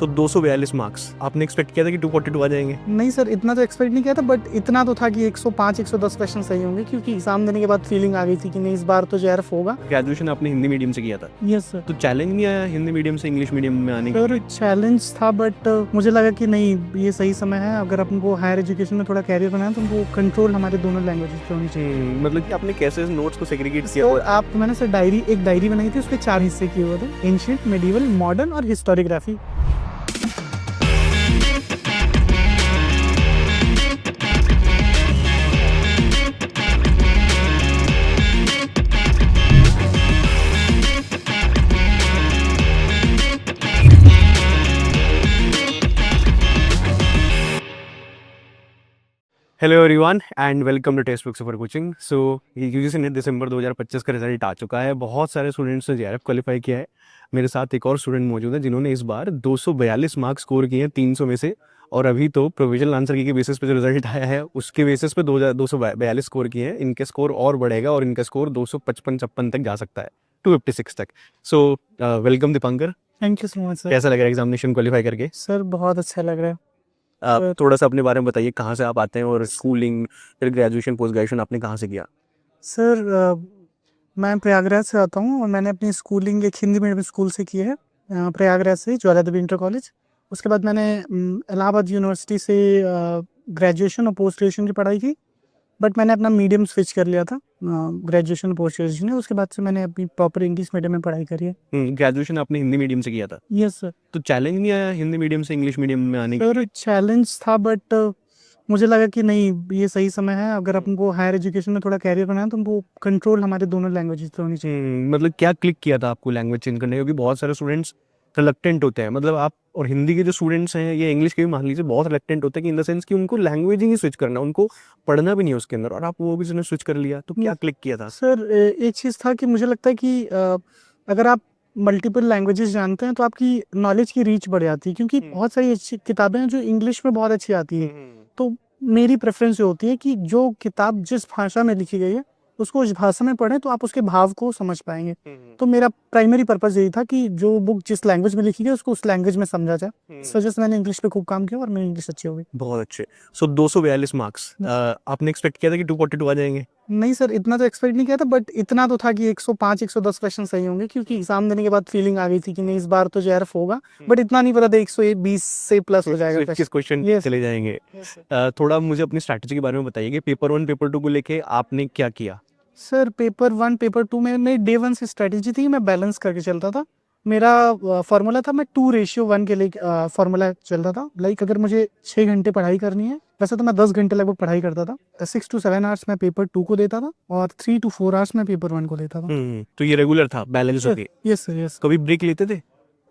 सो 242 marks, आपने expect किया था कि 242 आ जाएंगे? नहीं सर, इतना तो एक्सपेक्ट नहीं किया था, बट इतना तो था कि 105-110 क्वेश्चन सही होंगे, क्योंकि एग्जाम देने के बाद फीलिंग आ गई थी कि नहीं, इस बार तो जेआरएफ होगा। ग्रेजुएशन आपने हिंदी मीडियम से किया था, यस सर। तो चैलेंज नहीं आया हिंदी मीडियम से इंग्लिश मीडियम में आने सर चैलेंज था, बट मुझे लगा कि नहीं, ये सही समय है। अगर अपन को हायर एजुकेशन में थोड़ा कैरियर बनाना है तो उनको कंट्रोल हमारे दोनों लैंग्वेजेस पे होनी चाहिए। मतलब कि आपने कैसे नोट्स को सेग्रीगेट किया? सर आप मैंने सर एक डायरी बनाई थी, उसके 4 हिस्से किए हुए थे: एंशिएंट, मेडिवल, मॉडर्न और historiography. Hello everyone and welcome to text books for coaching. So UGC NET December 2025 का रिजल्ट आ चुका है। बहुत सारे स्टूडेंट्स ने जेआरएफ क्वालिफाई किया है। मेरे साथ एक और स्टूडेंट मौजूद है जिन्होंने इस बार 242 मार्क्स स्कोर किए हैं 300 में से, और अभी तो प्रोविजनल आंसर की के बेसिस पे जो रिजल्ट आया है उसके बेसिस पे 242 स्कोर किए हैं। इनके स्कोर और बढ़ेगा और इनका स्कोर 255-56 तक जा सकता है, 256 तक। So welcome Dipankar. Thank you so much sir. कैसा लग रहा है एग्जामिनेशन क्वालिफाई करके? सर बहुत अच्छा लग रहा है। आप थोड़ा सा अपने बारे में बताइए, कहाँ से आप आते हैं और स्कूलिंग फिर ग्रेजुएशन पोस्ट ग्रेजुएशन आपने कहाँ से किया? सर मैं प्रयागराज से आता हूँ और मैंने अपनी स्कूलिंग एक हिंदी मीडियम स्कूल से की है, प्रयागराज से ज्वाला देवी इंटर कॉलेज। उसके बाद मैंने इलाहाबाद यूनिवर्सिटी से ग्रेजुएशन और पोस्ट ग्रेजुएशन की पढ़ाई की, बट मैंने अपना मीडियम स्विच कर लिया था ग्रेजुएशन पोस्ट ग्रेजुएशन में। उसके बाद से मैंने अपनी प्रॉपर इंग्लिश मीडियम में पढ़ाई करी है। ग्रेजुएशन आपने हिंदी मीडियम से किया था, यस सर। तो चैलेंज नहीं आया हिंदी मीडियम से इंग्लिश मीडियम में आने सर चैलेंज था, बट मुझे लगा कि नहीं, ये सही समय है। अगर अपन को हायर एजुकेशन में थोड़ा कैरियर बनाना है तो उनको कंट्रोल हमारे दोनों लैंग्वेजेस पे होनी चाहिए। मतलब क्या क्लिक किया था आपको लैंग्वेज चेंज करने? क्योंकि बहुत सारे स्टूडेंट्स रिलक्टेंट होते हैं, मतलब आप और हिंदी के जो स्टूडेंट्स हैं या इंग्लिश के भी मान लीजिए, बहुत रिलक्टेंट होते हैं कि इन द सेंस कि उनको लैंग्वेज ही स्विच करना, उनको पढ़ना भी नहीं है उसके अंदर, और आप वो भी स्विच कर लिया, तो क्या क्लिक किया था? सर एक चीज़ था कि मुझे लगता है कि अगर आप मल्टीपल लैंग्वेजेस जानते हैं तो आपकी नॉलेज की रीच बढ़ जाती है, क्योंकि बहुत सारी अच्छी किताबें हैं जो इंग्लिश में बहुत अच्छी आती है। तो मेरी प्रेफरेंस ये होती है कि जो किताब जिस भाषा में लिखी गई है उसको उस भाषा में पढ़ें तो आप उसके भाव को समझ पाएंगे। तो मेरा प्राइमरी पर्पस यही था कि जो बुक जिस लैंग्वेज में लिखी गई उसको उस लैंग्वेज में समझा जाए। इस वजह से मैंने इंग्लिश पे खूब काम किया और मेरी इंग्लिश अच्छी हो गई। बहुत अच्छे। सो 242 मार्क्स, आपने एक्सपेक्ट किया था कि 242 आ जाएंगे? नहीं सर, इतना तो एक्सपेक्ट नहीं किया था, बट इतना तो था कि 105-110 क्वेश्चन सही होंगे, क्योंकि एग्जाम देने के बाद फीलिंग आ गई थी कि नहीं, इस बार तो जेआरएफ होगा। बट इतना नहीं पता था 120 से प्लस हो जाएगा। 21 क्वेश्चन चले जाएंगे। थोड़ा मुझे अपनी स्ट्रैटेजी के बारे में बताइए कि पेपर 1 पेपर 2 को लेके आपने क्या किया? सर पेपर 1 पेपर 2 में मेरी डे 1 से स्ट्रेटेजी थी, मैं बैलेंस करके चलता था। मेरा फार्मूला था, मैं 2:1 के लिए फार्मूला चलता था। लाइक अगर मुझे 6 घंटे पढ़ाई करनी है, वैसे तो मैं 10 घंटे लगभग पढ़ाई करता था। 6 to 7 आवर्स मैं पेपर 2 को देता था और 3 to 4 आवर्स मैं पेपर 1 को देता था। तो ये रेगुलर था, बैलेंस होके? Yes sir, yes. कभी ब्रेक लेते थे?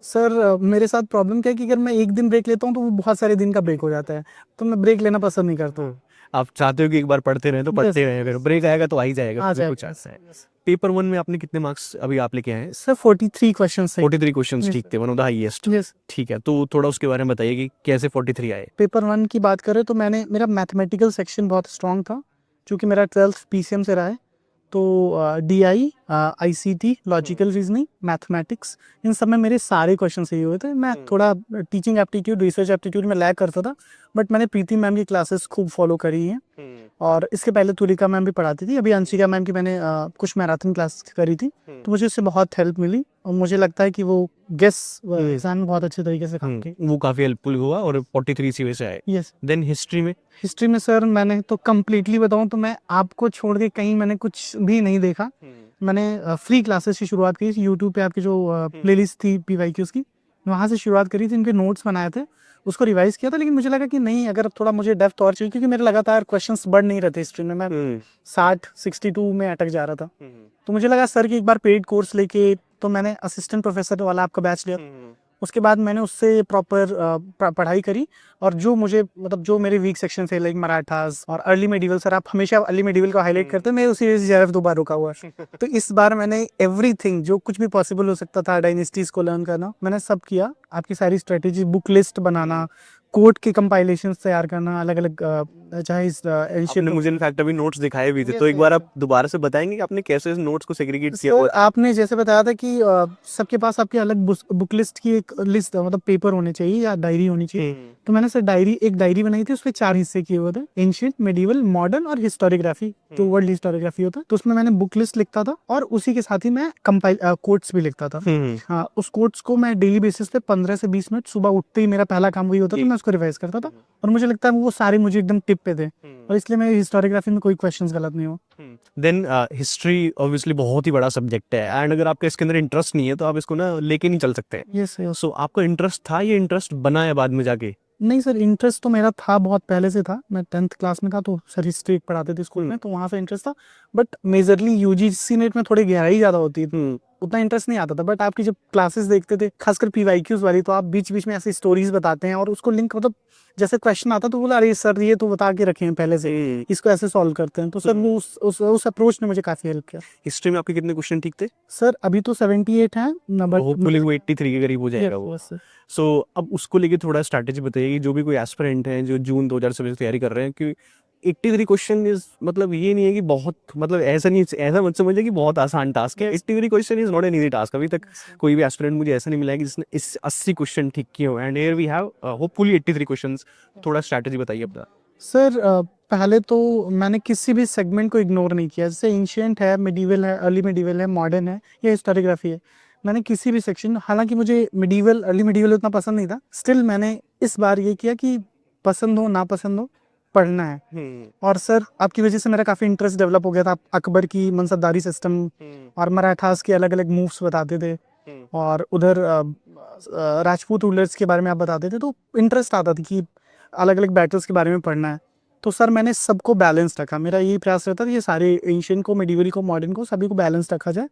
सर मेरे साथ प्रॉब्लम क्या है कि अगर मैं एक दिन ब्रेक लेता हूँ तो वो बहुत सारे दिन का ब्रेक हो जाता है, तो मैं ब्रेक लेना पसंद नहीं करता हूँ। आप चाहते हो कि एक बार पढ़ते रहे तो पढ़ते रहे, अगर ब्रेक आएगा तो आ ही जाएगा, कुछ ऐसा है। पेपर 1 में आपने कितने मार्क्स अभी आप लेके आए हैं? सर 43 क्वेश्चंस थे। 43 क्वेश्चंस, ठीक थे, one of the highest. Yes. ठीक है, तो थोड़ा उसके बारे में बताइए कि कैसे 43 आए? पेपर 1 की बात करें तो मेरा मैथमेटिकल सेक्शन बहुत स्ट्रॉन्ग था, क्योंकि मेरा 12th पीसीएम से रहा है। तो DI, ICT, logical reasoning, mathematics, इन सब में मेरे सारे क्वेश्चन सही हुए थे। मैं थोड़ा टीचिंग एप्टीट्यूड, रिसर्च एप्टीट्यूड में लैग करता था, बट मैंने प्रीति मैम की क्लासेस खूब फॉलो करी हैं। और इसके पहले तुलिका मैम भी पढ़ाती थी, अभी अंशिका मैम की मैंने कुछ मैराथन क्लास करी थी, तो मुझे इससे बहुत हेल्प मिली। और मुझे लगता है कि वो एग्जाम में बहुत अच्छे तरीके से काम की, वो काफी हेल्पफुल हुआ और 43 इसी वजह से आए। यस। देन हिस्ट्री में सर मैंने तो कम्प्लीटली बताऊं तो मैं आपको छोड़ के कहीं मैंने कुछ भी नहीं देखा। मैंने फ्री क्लासेस की शुरुआत की यूट्यूब पे, आपकी जो प्लेलिस्ट थी पीवाईक्यूज की, वहाँ से शुरुआत करी थी। इनके नोट्स बनाए थे, उसको रिवाइज किया था, लेकिन मुझे लगा कि नहीं, अगर थोड़ा मुझे डेप्थ और चाहिए, क्योंकि मेरे लगातार क्वेश्चंस बढ़ नहीं रहे थे हिस्ट्री में। मैं 62 में अटक जा रहा था। तो मुझे लगा सर की एक बार पेड कोर्स लेके, तो मैंने असिस्टेंट प्रोफेसर वाला आपका बैच लिया। उसके बाद मैंने उससे प्रॉपर पढ़ाई करी, और जो मुझे मतलब जो मेरे वीक सेक्शन थे, लाइक मराठास और अर्ली मेडिवल, सर आप हमेशा अर्ली मेडिवल को हाईलाइट करते हैं, मैं उसी वजह से जेआरएफ 2 बार रुका हुआ है। तो इस बार मैंने एवरीथिंग जो कुछ भी पॉसिबल हो सकता था डायनेस्टीज को लर्न करना, मैंने सब किया। आपकी सारी स्ट्रेटेजी, बुक लिस्ट बनाना, कोड के कंपाइलेशंस तैयार करना अलग अलग, चाहे इस आपने मुझे इनफैक्ट अभी नोट्स दिखाए भी थे, तो एक बार आप दोबारा से बताएंगे कि आपने कैसे इस नोट्स को सेग्रीगेट किया सर हुआ था? आपने जैसे बताया था कि सबके पास आपकी अलग बुक लिस्ट की एक लिस्ट, मतलब पेपर होने चाहिए या डायरी होनी चाहिए। तो मैंने सर एक डायरी बनाई थी, उसपे 4 हिस्से किए हुए थे, एंशिएंट, मेडिवल, मॉडर्न और हिस्टोरियोग्राफी, तो वर्ल्ड हिस्टोरियोग्राफी होता है। तो उसमें मैंने बुक लिस्ट लिखता था और उसी के साथ ही मैं कंपाइल कोट्स भी लिखता था। हाँ, उस कोट्स को मैं डेली बेसिस पे 15 से 20 मिनट सुबह उठते ही मेरा पहला काम वही होता था, मैं उसको रिवाइज करता था और मुझे लगता है वो सारे मुझे एकदम टिप पे थे और इसलिए मेरी हिस्टोरियोग्राफी में कोई क्वेश्चंस गलत नहीं हो। देन हिस्ट्री ऑब्वियसली बहुत ही बड़ा सब्जेक्ट है, एंड अगर आपका इसके अंदर इंटरेस्ट नहीं है तो आप इसको ना लेके नहीं चल सकते। Yes yes. सो आपका इंटरेस्ट था, ये इंटरेस्ट बना है बाद में जाके? नहीं सर, इंटरेस्ट तो मेरा था, बहुत पहले से था। मैं 10th क्लास में था तो सर हिस्ट्री पढ़ाते थे स्कूल में, तो वहाँ से इंटरेस्ट था। बट मेजरली यूजीसी नेट में थोड़ी गहराई ज़्यादा होती है, उतना इंटरेस्ट नहीं आता था। बट आपकी जब क्लासेस देखते थे, खासकर पीवाईक्यूज वाली, तो आप बीच बीच में ऐसी स्टोरीज बताते हैं और उसको लिंक, मतलब जैसे क्वेश्चन आता तो बोला अरे सर ये तो बता के रखे हैं पहले से, इसको ऐसे सॉल्व करते हैं। तो सर वो उस अप्रोच ने मुझे काफ़ी हेल्प किया। हिस्ट्री में आपके कितने क्वेश्चन ठीक थे? सर अभी तो 78 है, होपफुली वो 83 के करीब हो जाएगा वो। सो अब उसको लेके थोड़ा स्ट्रैटेजी बताइए कि जो भी कोई एस्पिरेंट है जो जून 2026 तैयारी कर रहे हैं, कि 83 क्वेश्चन इज, मतलब ये नहीं है कि बहुत, मतलब ऐसा नहीं, ऐसा मत समझिए कि बहुत आसान टास्क है। 83 question is not an easy task. अभी तक कोई भी एस्पिरेंट मुझे ऐसा नहीं मिला है कि जिसने इस 80 क्वेश्चन ठीक किए हो, and here we have hopefully 83 questions. थोड़ा स्ट्रैटेजी बताइए अपना। सर पहले तो मैंने किसी भी सेगमेंट को इग्नोर नहीं किया। जैसे एंशिएंट है, मिडीवल है, अर्ली मिडीवल है, मॉडर्न है या हिस्टोरियोग्राफी है, मैंने किसी भी सेक्शन, हालांकि मुझे मिडीवल, अर्ली मिडीवल उतना पसंद नहीं था, स्टिल मैंने इस बार ये किया कि पसंद हो ना पसंद हो, पढ़ना है। और सर आपकी वजह से मेरा काफ़ी इंटरेस्ट डेवलप हो गया था। आप अकबर की मनसबदारी सिस्टम और मराठास के अलग अलग मूव्स बताते थे और उधर राजपूत रूलर्स के बारे में आप बताते थे, तो इंटरेस्ट आता था कि अलग अलग बैटल्स के बारे में पढ़ना है। तो सर मैंने सबको बैलेंस रखा। मेरा यही प्रयास रहता था ये सारे एंशिएंट को, मिडीवल को, मॉडर्न को, सभी को बैलेंस रखा जाए।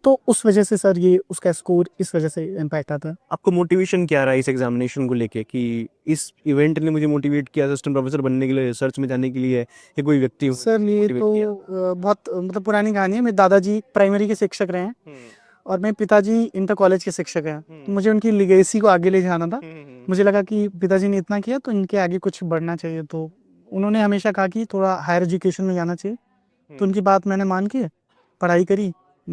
तो उस वजह से सर ये उसका स्कोर इस वजह से इम्पैक्ट आता है। आपको मोटिवेशन क्या रहा इस एग्जामिनेशन को लेके, कि इस इवेंट ने मुझे मोटिवेट किया असिस्टेंट प्रोफेसर बनने के लिए, रिसर्च में जाने के लिए, या कोई व्यक्ति? सर ये तो बहुत मतलब पुरानी कहानी है। मेरे दादाजी प्राइमरी के शिक्षक रहे हैं और मेरे पिताजी इंटर कॉलेज के शिक्षक हैं। तो मुझे उनकी लिगेसी को आगे ले जाना था। मुझे लगा कि पिताजी ने इतना किया तो इनके आगे कुछ बढ़ना चाहिए। तो उन्होंने हमेशा कहा कि थोड़ा हायर एजुकेशन में जाना चाहिए। तो उनकी बात मैंने मान के पढ़ाई करी,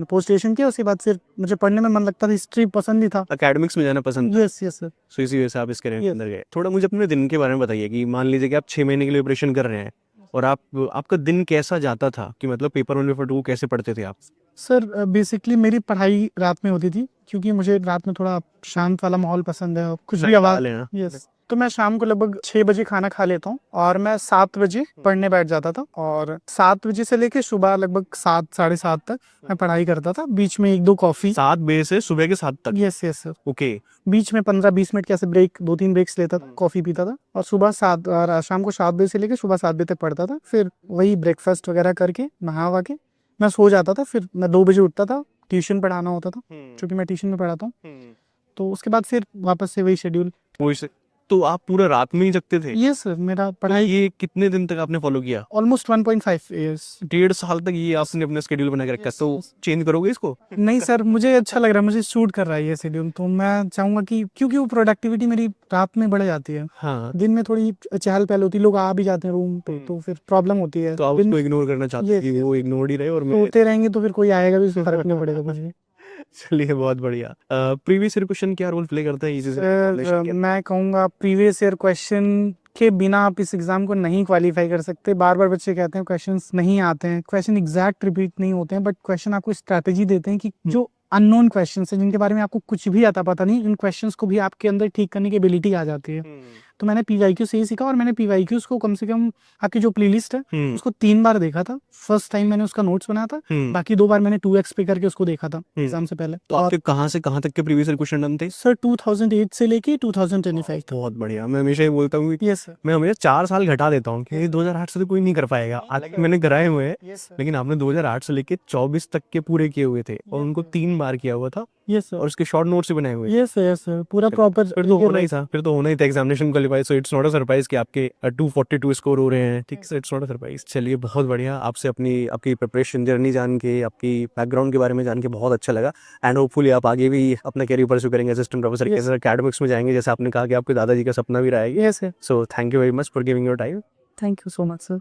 पोस्ट ग्रेजुएशन किया। उसके बाद फिर मुझे पढ़ने में मन लगता था, हिस्ट्री पसंद ही था, एकेडमिक्स में जाना पसंद? Yes yes sir. सो इसी वजह से आप इसके अंदर गए। थोड़ा मुझे अपने दिन के बारे में बताइए कि मान लीजिए कि आप 6 महीने के लिए प्रिपरेशन कर रहे हैं और आपका दिन कैसा जाता था, कि मतलब पेपर 1 पेपर 2 कैसे पढ़ते थे आप? सर बेसिकली मेरी पढ़ाई रात में होती थी, क्योंकि मुझे रात में थोड़ा शांत वाला माहौल पसंद है, कुछ भी आवाज़। यस। तो मैं शाम को लगभग 6 बजे खाना खा लेता हूँ और मैं 7 बजे पढ़ने बैठ जाता था और 7 बजे से लेके सुबह लगभग 7 साढ़े 7 तक मैं पढ़ाई करता था। बीच में 1-2 कॉफ़ी। 7 बजे से सुबह के 7 तक? Yes yes sir. ओके। बीच में 15-20 मिनट कैसे ब्रेक, 2-3 ब्रेक्स लेता था, कॉफ़ी पीता था और शाम को 7 बजे से लेके सुबह 7 बजे तक पढ़ता था। फिर वही ब्रेकफास्ट वगैरह करके नहा वा के मैं सो जाता था। फिर मैं 2 बजे उठता था, ट्यूशन पढ़ाना होता था क्योंकि मैं ट्यूशन में पढ़ाता हूँ। तो उसके बाद फिर वापस से वही शेड्यूल। तो आप पूरा रात में ही जगते थे? Yes sir. मेरा पढ़ाई ये कितने दिन तक आपने फॉलो किया? ऑलमोस्ट 1.5 ईयर्स, 1.5 साल तक ये आपने अपना शेड्यूल बना के रखा। तो चेंज करोगे इसको? नहीं सर, मुझे अच्छा लग रहा है, मुझे सूट कर रहा है ये शेड्यूल। तो मैं चाहूंगा कि, क्योंकि वो प्रोडक्टिविटी मेरी रात में बढ़ जाती है। हाँ। दिन में थोड़ी चहल पहल होती है, लोग आ भी जाते हैं रूम पे, तो फिर प्रॉब्लम होती है। तो आप उसको इग्नोर करना चाहते हैं कि वो इग्नोर ही रहे और मैं होते रहेंगे तो फिर कोई आएगा भी, फर्क नहीं पड़ेगा मुझे। चलिए बहुत बढ़िया। प्रीवियस ईयर क्वेश्चन क्या रोल प्ले करता है इसी मैं कहूँगा प्रीवियस ईयर क्वेश्चन के बिना आप इस एग्जाम को नहीं क्वालिफाई कर सकते। बार बार बच्चे कहते हैं क्वेश्चंस नहीं आते हैं, क्वेश्चन एग्जैक्ट रिपीट नहीं होते हैं, बट क्वेश्चन आपको स्ट्रैटेजी देते हैं कि जो अननोन क्वेश्चंस हैं, जिनके बारे में आपको कुछ भी आता पता नहीं, इन क्वेश्चंस को भी आपके अंदर ठीक करने की एबिलिटी आ जाती है। तो मैंने पीवाईक्यू से ही सीखा और मैंने पीवाईक्यूज को कम से कम, आपकी जो प्लेलिस्ट है उसको 3 बार देखा था। फर्स्ट टाइम मैंने उसका नोट्स बनाया था, बाकी 2 बार मैंने 2x पे करके उसको देखा था एग्जाम से पहले। तो आपके कहाँ से कहाँ तक के प्रीवियस ईयर क्वेश्चन डन थे? सर 2008 से लेके 2025 तक। बहुत बढ़िया। मैं हमेशा ये बोलता हूँ कि यस सर। मैं हमेशा 4 साल घटा देता हूँ कि 2008 से तो कोई नहीं कर पाएगा। हालांकि मैंने कराए हुए हैं, यस सर। लेकिन आपने 2008 से लेके 24 तक के पूरे किए हुए थे और उनको 3 बार किया हुआ था। यस सर, और उसके शॉर्ट नोट्स भी बनाए हुए हैं। यस सर, यस सर, पूरा प्रॉपर। फिर तो होना ही था examination qualify, so it's not a surprise कि आपके 242 स्कोर हो रहे हैं, ठीक है, इट्स नॉट अ सरप्राइज। चलिए बहुत बढ़िया, आपसे आपकी प्रिपरेशन जर्नी जान के, आपकी बैकग्राउंड के बारे में जान के बहुत अच्छा लगा। एंड होपफुली आप आगे भी अपना कैरियर परस्यू करेंगे असिस्टेंट प्रोफेसर के, एकेडमिक्स में जाएंगे, जैसे आपने कहा कि आपके दादाजी का सपना भी रहा है। Yes sir, so thank you very much for giving your time. Thank you so much sir.